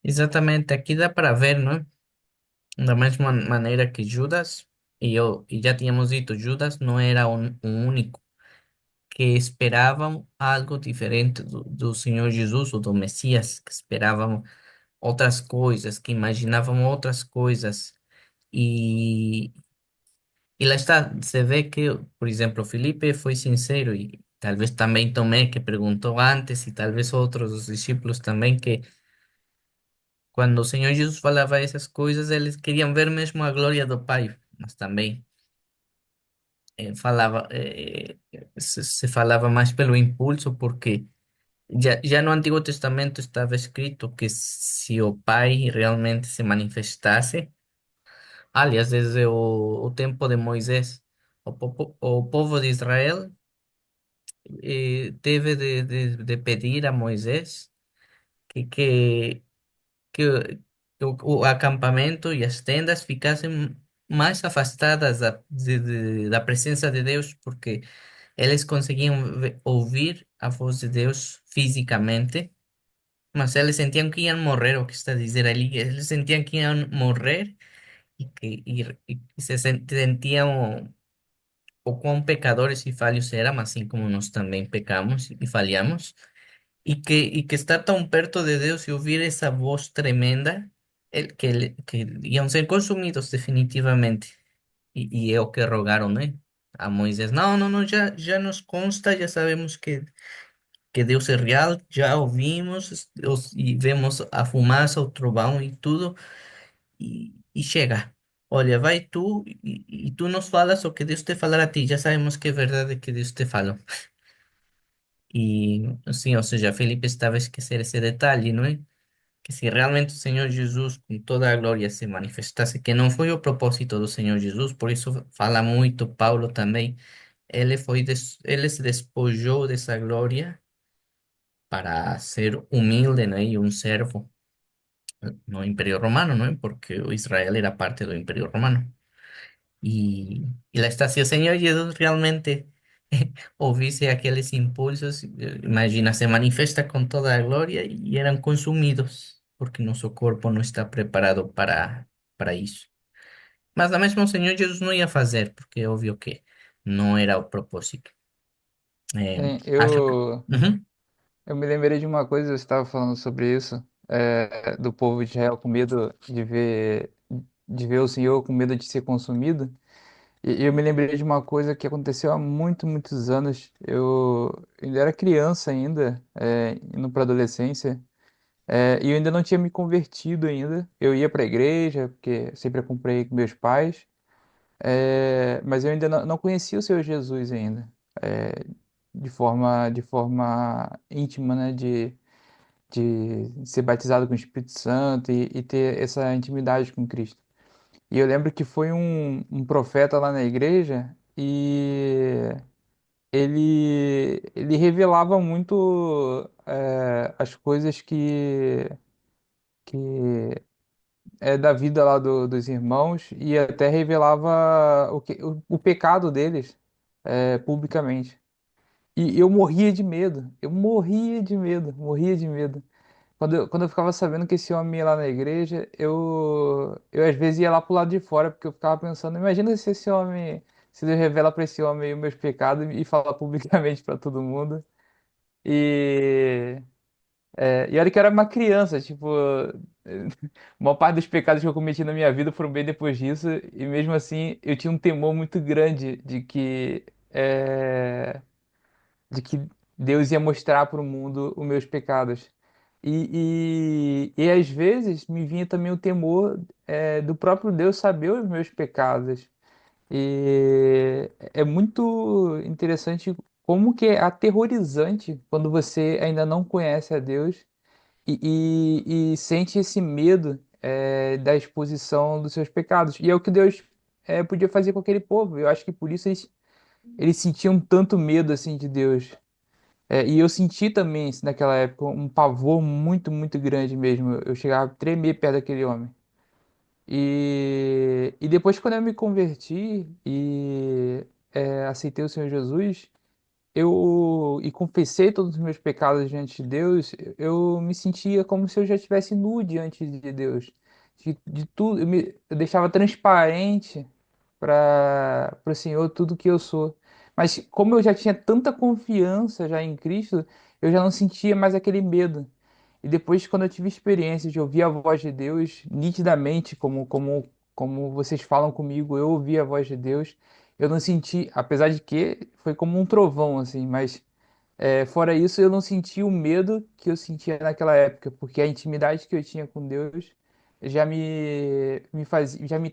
Exatamente, aqui dá para ver, não é? Da mesma maneira que Judas, e já tínhamos dito, Judas não era um único que esperavam algo diferente do Senhor Jesus ou do Messias, que esperavam outras coisas, que imaginavam outras coisas. E, e lá está, você vê que, por exemplo, Felipe foi sincero e talvez também Tomé, que perguntou antes, e talvez outros dos discípulos também, que quando o Senhor Jesus falava essas coisas, eles queriam ver mesmo a glória do Pai, mas também se falava mais pelo impulso, porque já no Antigo Testamento estava escrito que se o Pai realmente se manifestasse, aliás, desde o tempo de Moisés, o povo de Israel teve de pedir a Moisés que, que, que o acampamento e as tendas ficassem mais afastadas da presença de Deus, porque eles conseguiam ouvir a voz de Deus fisicamente, mas eles sentiam que iam morrer, o que está a dizer ali, eles sentiam que iam morrer e se sentiam o quão pecadores e falhos eram, assim como nós também pecamos e falhamos, e que estar tão perto de Deus e ouvir essa voz tremenda, que iam ser consumidos definitivamente. E é o que rogaram, né? A Moisés, não, não, não, já nos consta, já sabemos que Deus é real, já ouvimos e vemos a fumaça, o trovão e tudo, e chega. Olha, vai tu e tu nos falas o que Deus te falar a ti, já sabemos que é verdade que Deus te falou. E, sim, ou seja, Felipe estava a esquecer esse detalhe, não é? que se realmente o Senhor Jesus, com toda a glória, se manifestasse, que não foi o propósito do Senhor Jesus, por isso fala muito Paulo também, ele se despojou dessa glória para ser humilde, né, e um servo no Imperio Romano, ¿no? Porque Israel era parte del Imperio Romano. Y la estación Señor Jesús realmente ovíse aquellos impulsos, imagina, se manifiesta con toda la gloria y eran consumidos, porque nuestro cuerpo no está preparado para eso. Mas la mesma o Señor Jesus não ia fazer, porque é óbvio que não era o propósito. Sim, Acho que... Uhum. eu me lembrei de uma coisa, você estava falando sobre isso, do povo de Israel com medo de ver o Senhor, com medo de ser consumido. E eu me lembrei de uma coisa que aconteceu há muitos anos. Eu ainda era criança ainda, indo para adolescência, e eu ainda não tinha me convertido ainda. Eu ia para a igreja, porque sempre acompanhei com meus pais, mas eu ainda não conhecia o Senhor Jesus ainda, é, de forma íntima, né, de ser batizado com o Espírito Santo e ter essa intimidade com Cristo. E eu lembro que foi um profeta lá na igreja e ele revelava muito as coisas que da vida lá dos irmãos e até revelava o pecado deles publicamente. E eu morria de medo, eu morria de medo, morria de medo. Quando eu ficava sabendo que esse homem ia lá na igreja, eu às vezes ia lá pro lado de fora, porque eu ficava pensando, imagina se esse homem, se Deus revela para esse homem os meus pecados e fala publicamente para todo mundo. E, e olha que eu era uma criança, tipo, a maior parte dos pecados que eu cometi na minha vida foram bem depois disso, e mesmo assim eu tinha um temor muito grande de que Deus ia mostrar para o mundo os meus pecados. E às vezes me vinha também o temor do próprio Deus saber os meus pecados. E é muito interessante como que é aterrorizante quando você ainda não conhece a Deus e sente esse medo da exposição dos seus pecados. E é o que Deus podia fazer com aquele povo. Eu acho que por isso eles sentiam tanto medo assim de Deus. E eu senti também, assim, naquela época, um pavor muito grande mesmo. Eu chegava a tremer perto daquele homem. E depois, quando eu me converti e aceitei o Senhor Jesus, e confessei todos os meus pecados diante de Deus, eu me sentia como se eu já estivesse nu diante de Deus. De tudo, eu deixava transparente para o Senhor tudo que eu sou. Mas como eu já tinha tanta confiança já em Cristo, eu já não sentia mais aquele medo. E depois, quando eu tive experiência de ouvir a voz de Deus nitidamente, como vocês falam comigo, eu ouvi a voz de Deus, eu não senti, apesar de que foi como um trovão, assim, mas fora isso, eu não senti o medo que eu sentia naquela época, porque a intimidade que eu tinha com Deus já me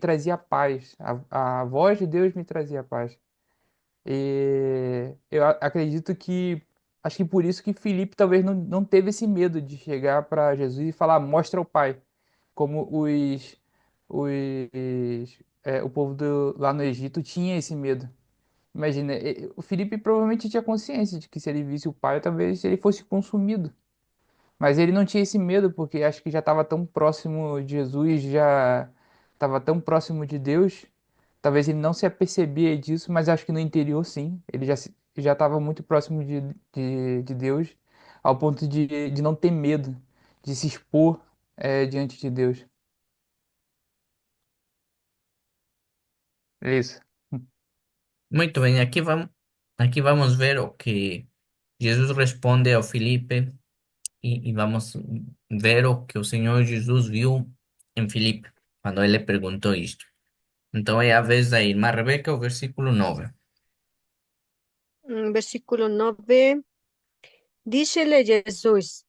trazia paz. A voz de Deus me trazia paz. E eu acredito acho que por isso que Filipe talvez não teve esse medo de chegar para Jesus e falar, mostra o Pai, como o povo lá no Egito tinha esse medo. Imagina, o Felipe provavelmente tinha consciência de que se ele visse o pai, talvez ele fosse consumido. Mas ele não tinha esse medo, porque acho que já estava tão próximo de Jesus, já estava tão próximo de Deus. Talvez ele não se apercebia disso, mas acho que no interior sim. Ele já estava muito próximo de Deus, ao ponto de não ter medo, de se expor diante de Deus. É isso. Muito bem, aqui vamos ver o que Jesus responde ao Filipe y vamos ver o que o Senhor Jesus viu em Filipe quando ele perguntou isto. Então é a vez da irmã Rebeca, o versículo 9. Versículo 9. Dícele Jesús,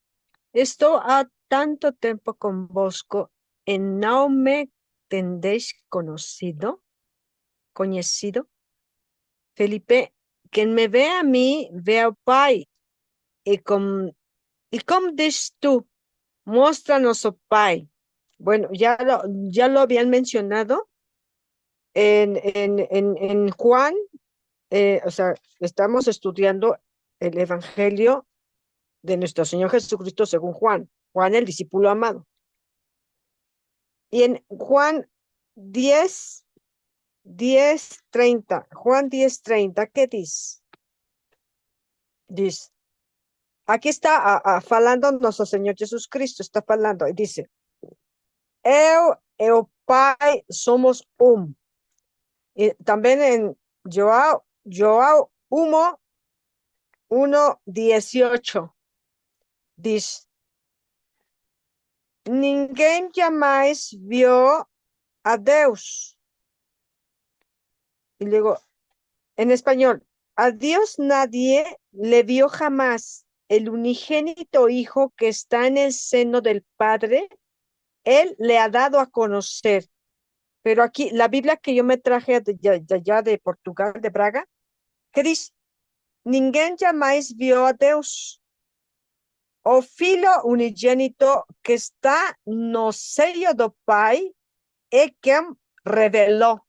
estoy a tanto tiempo convosco y no me tendéis conocido. Felipe, quien me ve a mí, ve al Pai. Y como dices tú, Móstranos, oh Pai. Bueno, ya lo habían mencionado en Juan, o sea, estamos estudiando el Evangelio de nuestro Señor Jesucristo según Juan, Juan el discípulo amado. Y en Juan 10:30, Juan 10:30, ¿qué dice? Dice, aquí está falando nuestro Señor Jesucristo, está falando, y dice, eu e o Pai somos Y también en Joao 1:18 dice, ninguém jamais vio a Deus. Y luego, en español, a Dios nadie le vio jamás. El unigénito Hijo que está en el seno del Padre, Él le ha dado a conocer. Pero aquí, la Biblia que yo me traje de allá de Portugal, de Braga, que dice, ninguém jamais vio a Deus. O Filho unigênito que está no seio do Pai é quien reveló.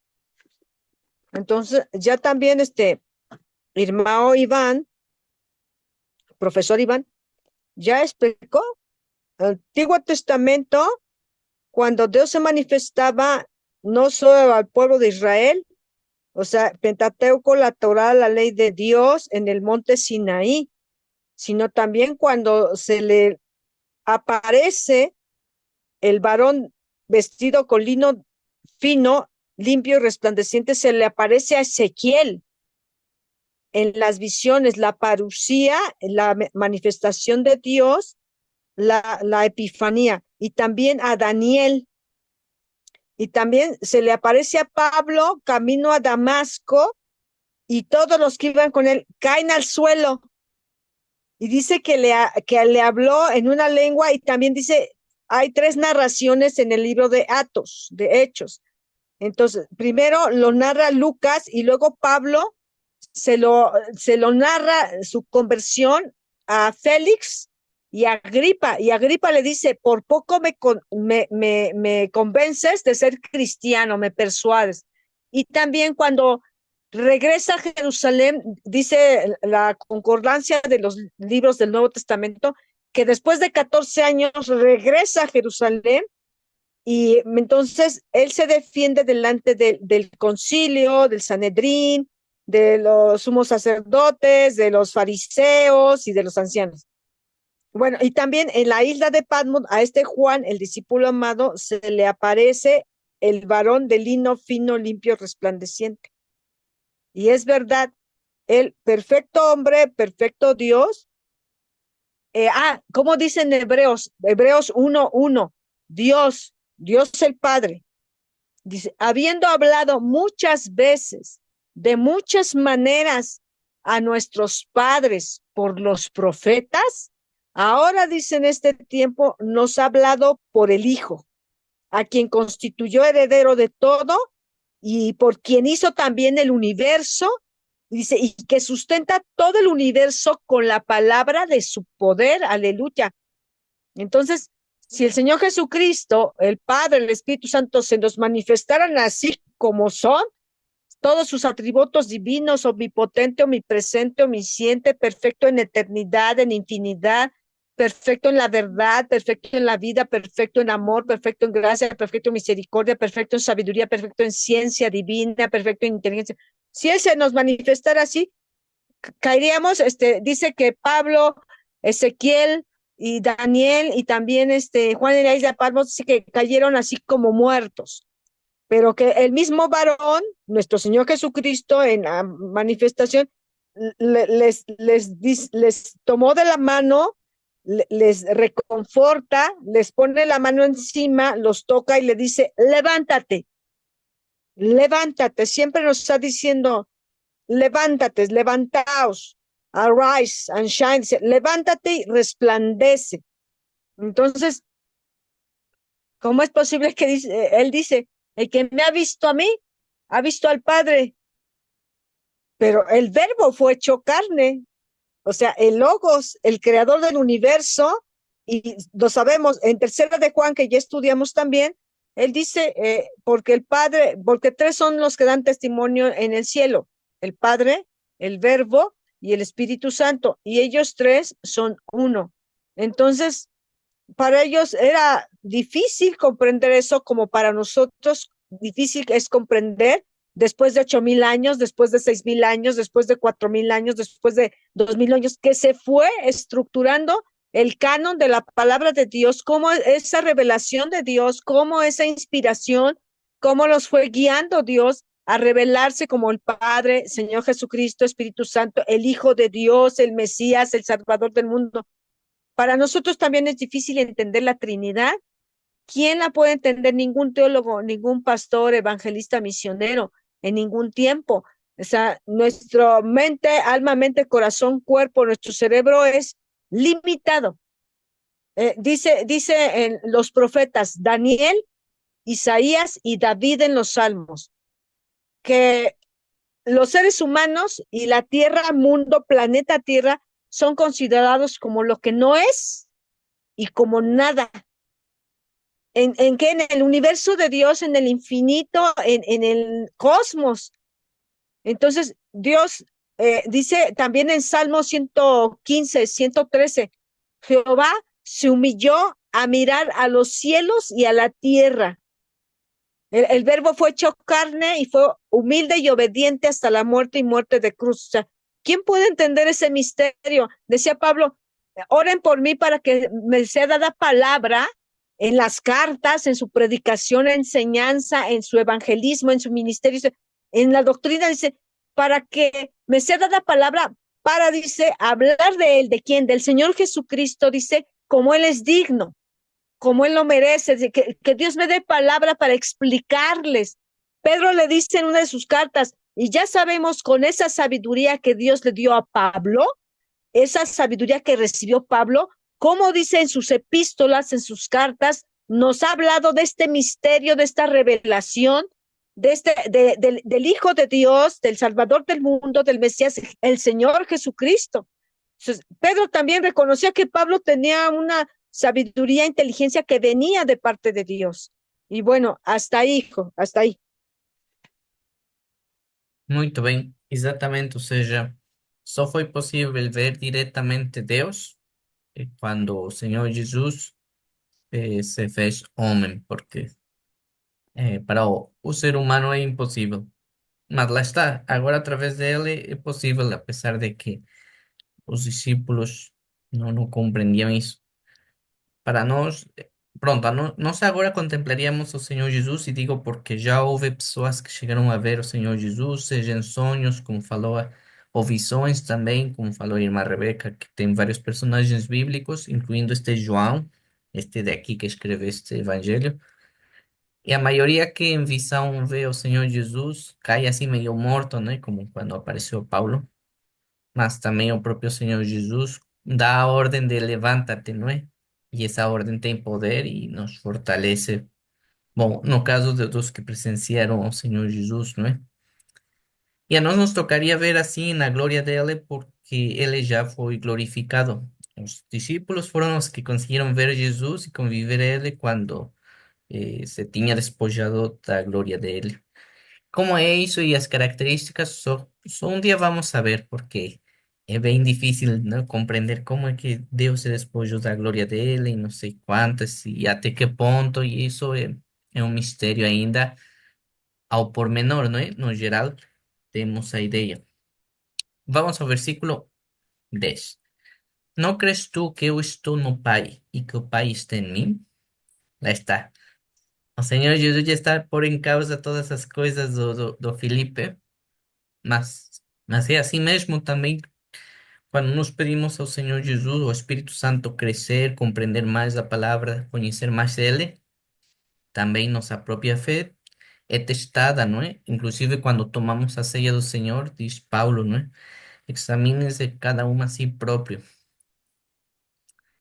Entonces, ya también hermano Iván, profesor Iván, ya explicó el Antiguo Testamento cuando Dios se manifestaba no solo al pueblo de Israel, o sea, Pentateuco, la Torá, la ley de Dios en el monte Sinaí, sino también cuando se le aparece el varón vestido con lino fino, limpio y resplandeciente, se le aparece a Ezequiel en las visiones, la parucía, la manifestación de Dios, la epifanía, y también a Daniel. Y también se le aparece a Pablo camino a Damasco, y todos los que iban con él caen al suelo. Y dice que le habló en una lengua, y también dice, hay 3 narraciones en el libro de Atos, de Hechos. Entonces, primero lo narra Lucas y luego Pablo se lo narra su conversión a Félix y a Agripa. Y Agripa le dice, por poco me convences de ser cristiano, me persuades. Y también cuando regresa a Jerusalén, dice la concordancia de los libros del Nuevo Testamento, que después de 14 años regresa a Jerusalén. Y entonces él se defiende delante del concilio, del Sanedrín, de los sumos sacerdotes, de los fariseos y de los ancianos. Bueno, y también en la isla de Patmos, a Juan, el discípulo amado, se le aparece el varón de lino fino, limpio, resplandeciente. Y es verdad, el perfecto hombre, perfecto Dios. ¿Cómo dicen Hebreos 1:1? Dios el Padre, dice, habiendo hablado muchas veces, de muchas maneras, a nuestros padres por los profetas, ahora dice en este tiempo, nos ha hablado por el Hijo, a quien constituyó heredero de todo y por quien hizo también el universo, dice, y que sustenta todo el universo con la palabra de su poder, aleluya. Entonces, si el Señor Jesucristo, el Padre, el Espíritu Santo se nos manifestaran así como son, todos sus atributos divinos, omnipotente, omnipresente, omnisciente, perfecto en eternidad, en infinidad, perfecto en la verdad, perfecto en la vida, perfecto en amor, perfecto en gracia, perfecto en misericordia, perfecto en sabiduría, perfecto en ciencia divina, perfecto en inteligencia. Si Él se nos manifestara así, caeríamos, dice que Pablo, Ezequiel y Daniel y también Juan en la isla de Patmos, dice que cayeron así como muertos, pero que el mismo varón, nuestro Señor Jesucristo, en la manifestación, les tomó de la mano, les reconforta, les pone la mano encima, los toca y le dice, levántate, levántate, siempre nos está diciendo, levántate, levantaos, arise and shine, levántate y resplandece. Entonces, ¿cómo es posible que él dice, el que me ha visto a mí, ha visto al Padre? Pero el verbo fue hecho carne, o sea, el Logos, el creador del universo, y lo sabemos en tercera de Juan, que ya estudiamos también, él dice, porque el Padre, porque tres son los que dan testimonio en el cielo, el Padre, el Verbo y el Espíritu Santo, y ellos tres son uno. Entonces, para ellos era difícil comprender eso, como para nosotros difícil es comprender después de 8.000 años, después de 6.000 años, después de 4.000 años, después de 2.000 años, que se fue estructurando el canon de la palabra de Dios, cómo esa revelación de Dios, cómo esa inspiración, cómo los fue guiando Dios a revelarse como el Padre, Señor Jesucristo, Espíritu Santo, el Hijo de Dios, el Mesías, el Salvador del mundo. Para nosotros también es difícil entender la Trinidad. ¿Quién la puede entender? Ningún teólogo, ningún pastor, evangelista, misionero, en ningún tiempo. O sea, nuestra mente, alma, mente, corazón, cuerpo, nuestro cerebro es limitado. Dice en los profetas Daniel, Isaías y David en los Salmos, que los seres humanos y la Tierra, mundo, planeta Tierra, son considerados como lo que no es y como nada. ¿En qué? En el universo de Dios, en el infinito, en el cosmos. Entonces, Dios dice también en Salmo 115, 113, Jehová se humilló a mirar a los cielos y a la tierra. El verbo fue hecho carne y fue humilde y obediente hasta la muerte y muerte de cruz. O sea, ¿quién puede entender ese misterio? Decía Pablo, oren por mí para que me sea dada palabra en las cartas, en su predicación, enseñanza, en su evangelismo, en su ministerio, en la doctrina, dice, para que me sea dada palabra para, dice, hablar de él, ¿de quién? Del Señor Jesucristo, dice, como él es digno, como él lo merece, que Dios me dé palabra para explicarles. Pedro le dice en una de sus cartas, y ya sabemos con esa sabiduría que Dios le dio a Pablo, esa sabiduría que recibió Pablo, como dice en sus epístolas, en sus cartas, nos ha hablado de este misterio, de esta revelación, del Hijo de Dios, del Salvador del mundo, del Mesías, el Señor Jesucristo. Entonces, Pedro también reconocía que Pablo tenía una sabiduría, inteligencia que venía de parte de Dios. Y bueno, hasta ahí, hijo, hasta ahí. Muito bem, exatamente, ou seja, só foi possível ver diretamente Deus quando o Senhor Jesus se fez homem, porque para o ser humano é impossível. Mas lá está, agora através dele é possível, apesar de que os discípulos não compreendiam isso. Para nós, pronto, nós agora contemplaríamos o Senhor Jesus, e digo porque já houve pessoas que chegaram a ver o Senhor Jesus, seja em sonhos, como falou, ou visões também, como falou a irmã Rebeca, que tem vários personagens bíblicos, incluindo este João, este daqui que escreveu este evangelho. E a maioria que em visão vê o Senhor Jesus cai assim meio morto, né? Como quando apareceu Paulo. Mas também o próprio Senhor Jesus dá a ordem de levanta-te, não é? E essa ordem tem poder e nos fortalece. Bom, no caso dos que presenciaram ao Senhor Jesus, não é? E a nós nos tocaria ver assim na glória dele, porque ele já foi glorificado. Os discípulos foram os que conseguiram ver Jesus e conviver ele quando se tinha despojado da glória dele. Como é isso e as características, só um dia vamos saber, porque é bem difícil, né, compreender como é que Deus se despojou da glória dele e não sei quantas e até que ponto, e isso é um mistério ainda ao pormenor, não é? No geral, temos a ideia. Vamos ao versículo 10. Não crees tu que eu estou no Pai e que o Pai está em mim? Lá está. O Senhor Jesus já está por em causa todas as coisas do Filipe. Mas é assim mesmo também quando nos pedimos ao Senhor Jesus, ao Espírito Santo, crescer, compreender mais a palavra, conhecer mais Ele, também nossa própria fé é testada, não é? Inclusive quando tomamos a ceia do Senhor, diz Paulo, não é? Examine-se cada um a si próprio.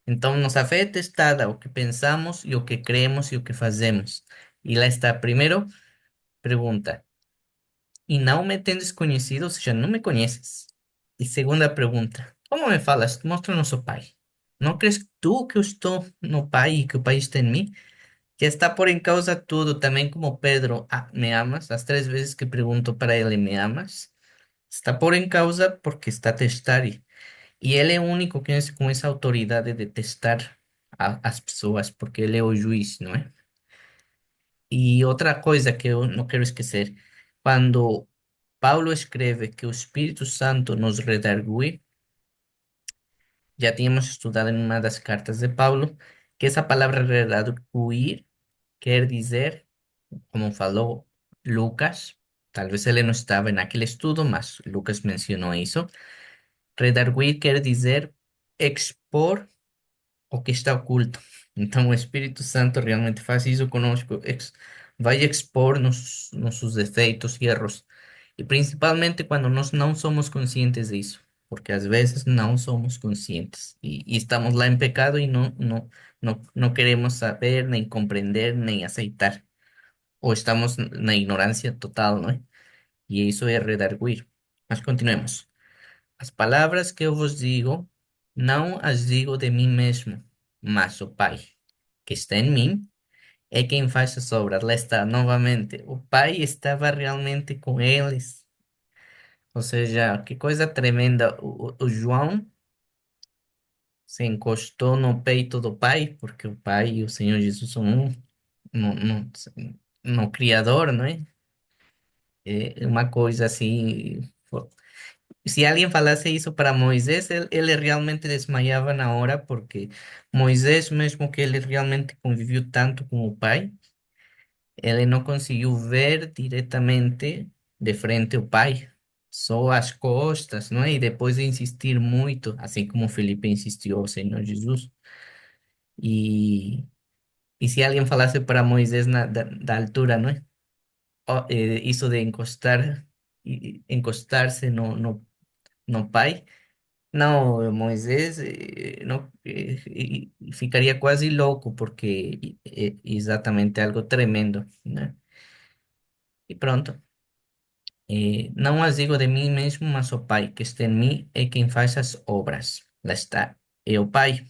Então, nossa fé é testada, o que pensamos e o que cremos e o que fazemos. E lá está, primeiro, pergunta. E não me tendes conhecido, ou seja, não me conheces. E segunda pergunta, como me falas? Mostra-nos o Pai. Não crees tu que eu estou no Pai e que o Pai está em mim? Que está por em causa tudo, também como Pedro, ah, me amas? As 3 vezes que pergunto para ele, me amas? Está por em causa porque está a testar e ele é o único que é com essa autoridade de testar as pessoas, porque ele é o juiz, não é? E outra coisa que eu não quero esquecer, quando Paulo escreve que o Espírito Santo nos redargui, já tínhamos estudado em uma das cartas de Paulo, que essa palavra redarguir quer dizer, como falou Lucas, talvez ele não estava naquele estudo, mas Lucas mencionou isso, redarguir quer dizer expor o que está oculto. Então, o Espírito Santo realmente faz isso conosco, vai expor nossos defeitos e erros, e principalmente quando nós não somos conscientes disso, porque às vezes não somos conscientes e estamos lá em pecado e não queremos saber, nem compreender, nem aceitar, ou estamos na ignorância total, não é? E isso é redarguir. Mas continuemos. As palavras que eu vos digo, não as digo de mim mesmo, mas o Pai, que está em mim, é quem faz as obras. Lá está, novamente. O Pai estava realmente com eles. Ou seja, que coisa tremenda. O João se encostou no peito do Pai, porque o Pai e o Senhor Jesus são um, no, no, no Criador, não é? É uma coisa assim. Se alguém falasse isso para Moisés, ele realmente desmaiava na hora, porque Moisés, mesmo que ele realmente conviveu tanto com o pai, ele não conseguiu ver diretamente de frente o pai, só as costas, não é? E depois de insistir muito, assim como Felipe insistiu ao Senhor Jesus. E, e se alguém falasse para Moisés da altura, não é? Isso de encostar-se no pai. Não, Moisés não, ficaria quase louco, porque é exatamente algo tremendo, né? E pronto. Não as digo de mim mesmo, mas o Pai que está em mim é quem faz as obras. Lá está. É o Pai,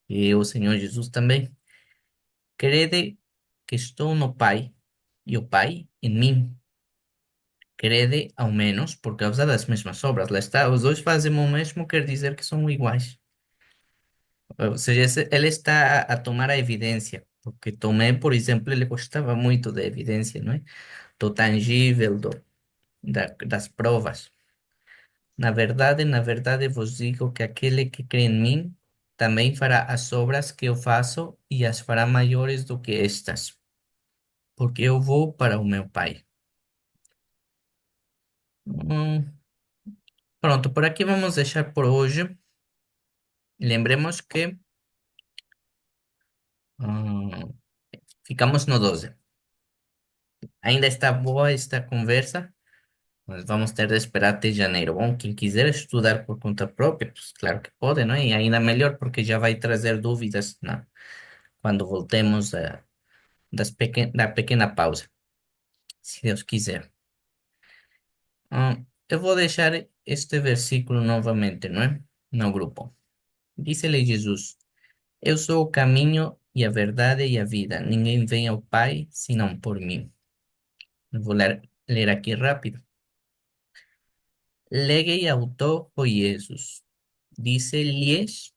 e é o Senhor Jesus também. Crede que estou no Pai, e o Pai em mim. Crede, ao menos, por causa das mesmas obras. Lá está. Os dois fazem o mesmo, quer dizer que são iguais. Ou seja, ele está a tomar a evidência, porque Tomé, por exemplo, ele gostava muito da evidência, não é? Do tangível, das provas. Na verdade, vos digo que aquele que crê em mim também fará as obras que eu faço e as fará maiores do que estas, porque eu vou para o meu Pai. Hum, Pronto, por aqui vamos deixar por hoje. Lembremos que hum, ficamos no 12. Ainda está boa esta conversa. Mas vamos ter de esperar até janeiro. Bom, quem quiser estudar por conta própria, pues claro que pode, não é? E ainda melhor porque já vai trazer dúvidas, quando voltemos da pequena pausa, se Deus quiser. Eu vou deixar este versículo novamente, não é? No grupo. Disse-lhe Jesus: Eu sou o caminho e a verdade e a vida. Ninguém vem ao Pai senão por mim. Eu vou ler aqui rápido. Legei autor o Jesus. Disse-lhes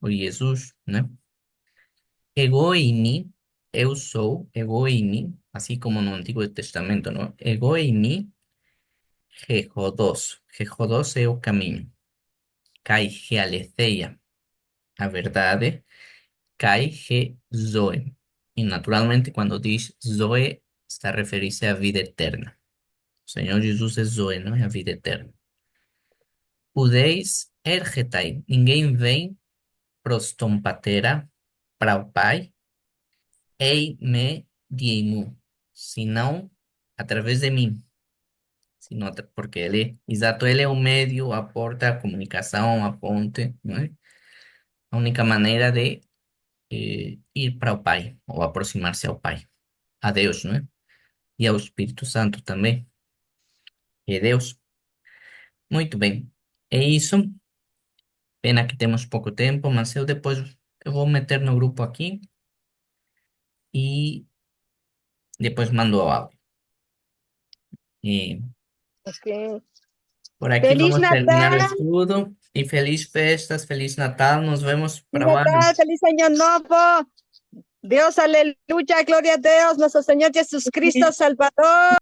o Jesus, né? Ego eimi, eu sou, ego eimi, assim como no Antigo Testamento, não? Ego eimi, Jehodos. Jehodos é o caminho. Kai he aletheia, a verdade. Kai he zoe. E naturalmente, quando diz zoe, está a referir-se à vida eterna. O Senhor Jesus é zoe, não é a vida eterna. Udeis ergetai. Ninguém vem proston patera para o Pai ei me diemu, senão através de mim, senão, porque ele, exato, ele é o meio, a porta, a comunicação, a ponte, não é? A única maneira de ir para o Pai, ou aproximar-se ao Pai, a Deus, não é? E ao Espírito Santo também, é Deus. Muito bem, é isso. Pena que temos pouco tempo, mas eu vou meter no grupo aqui e depois mando o áudio. E Ok. por aqui Feliz vamos terminar o Natal, estudo e feliz festas, feliz Natal. Nos vemos feliz para o ano. Natal, feliz Año Nuevo. Dios, aleluya, gloria a Dios, nuestro Señor Jesucristo Salvador.